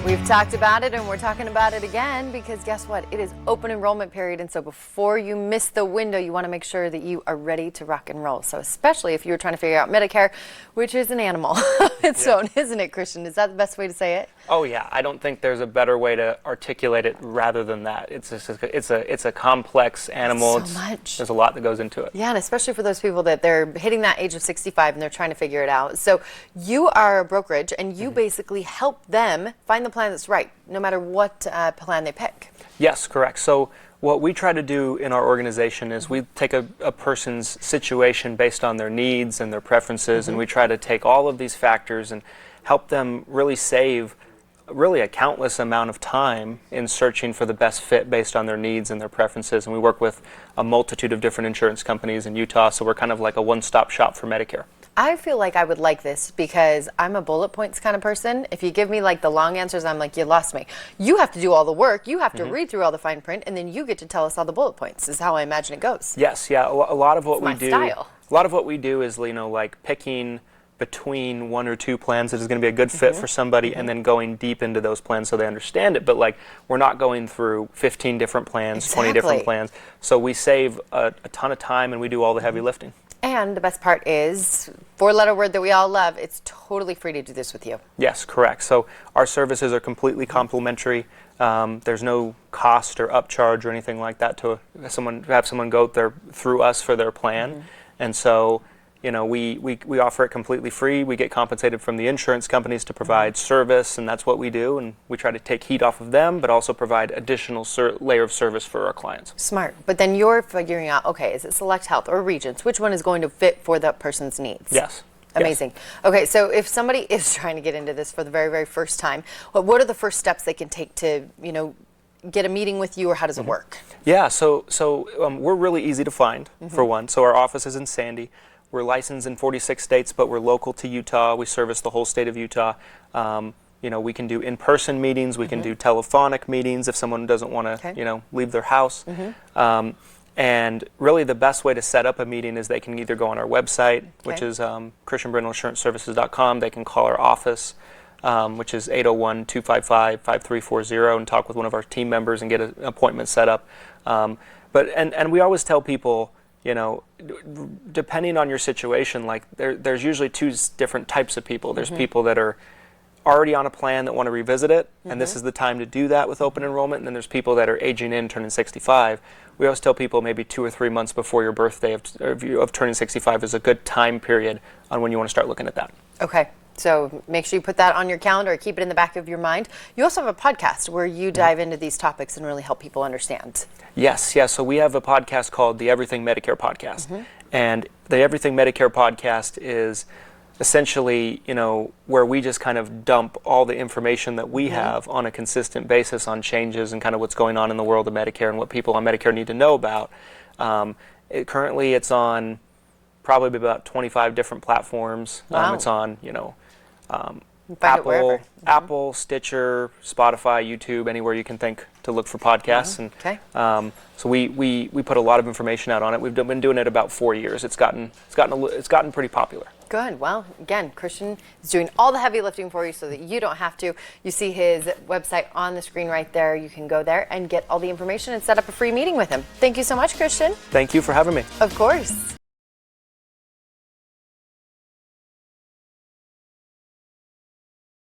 We've talked about it and we're talking about it again because guess what? It is open enrollment period, and so before you miss the window, you want to make sure that you are ready to rock and roll. So especially if you're trying to figure out Medicare, which is an animal its own, isn't it, Christian? Is that the best way to say it? Oh yeah, I don't think there's a better way to articulate it rather than that. It's a complex animal. So much. There's a lot that goes into it. Yeah, and especially for those people that they're hitting that age of 65 and they're trying to figure it out. So you are a brokerage and you basically help them find the plan that's right, no matter what plan they pick. Yes, correct. So what we try to do in our organization is we take a person's situation based on their needs and their preferences, and we try to take all of these factors and help them really save really a countless amount of time in searching for the best fit based on their needs and their preferences. And we work with a multitude of different insurance companies in Utah, so we're kind of like a one-stop shop for Medicare. I feel like I would like this because I'm a bullet points kind of person. If you give me like the long answers, I'm like, you lost me. You have to do all the work. You have to read through all the fine print, and then you get to tell us all the bullet points. Is how I imagine it goes. Yes, yeah. A lot of what It's my style. A lot of what we do is, you know, like picking between one or two plans that is going to be a good fit for somebody, and then going deep into those plans so they understand it. But like, we're not going through 15 different plans, 20 different plans. So we save a ton of time and we do all the heavy lifting. And the best part is, four-letter word that we all love, it's totally free to do this with you. Yes, correct. So our services are completely complimentary. There's no cost or upcharge or anything like that to have someone go there through us for their plan. And so, you know, we offer it completely free. We get compensated from the insurance companies to provide service, and that's what we do. And we try to take heat off of them, but also provide additional layer of service for our clients. Smart. But then you're figuring out, okay, is it Select Health or Regents? Which one is going to fit for that person's needs? Yes. Amazing. Yes. Okay, so if somebody is trying to get into this for the very, very first time, what are the first steps they can take to, you know, get a meeting with you, or how does it work? Yeah, so we're really easy to find, for one. So our office is in Sandy. We're licensed in 46 states, but we're local to Utah. We service the whole state of Utah. You know, we can do in-person meetings. We can do telephonic meetings if someone doesn't want to, you know, leave their house. And really the best way to set up a meeting is they can either go on our website, which is ChristianBrindleInsuranceServices.com. They can call our office, which is 801-255-5340, and talk with one of our team members and get an appointment set up. And we always tell people, you know, depending on your situation, like there's usually two different types of people. There's people that are already on a plan that want to revisit it, and this is the time to do that with open enrollment. And then there's people that are aging in, turning 65. We always tell people maybe 2 or 3 months before your birthday of turning 65 is a good time period on when you want to start looking at that. Okay. So make sure you put that on your calendar or keep it in the back of your mind. You also have a podcast where you dive into these topics and really help people understand. Yes. So we have a podcast called the Everything Medicare Podcast. And the Everything Medicare Podcast is essentially, you know, where we just kind of dump all the information that we have on a consistent basis on changes and kind of what's going on in the world of Medicare and what people on Medicare need to know about. Currently it's on probably about 25 different platforms. Wow. It's on, you know, Apple, Stitcher, Spotify, YouTube, anywhere you can think to look for podcasts. And so we put a lot of information out on it. We've been doing it about 4 years. It's gotten pretty popular. Good. Well, again, Christian is doing all the heavy lifting for you so that you don't have to. You see his website on the screen right there. You can go there and get all the information and set up a free meeting with him. Thank you so much, Christian. Thank you for having me. Of course.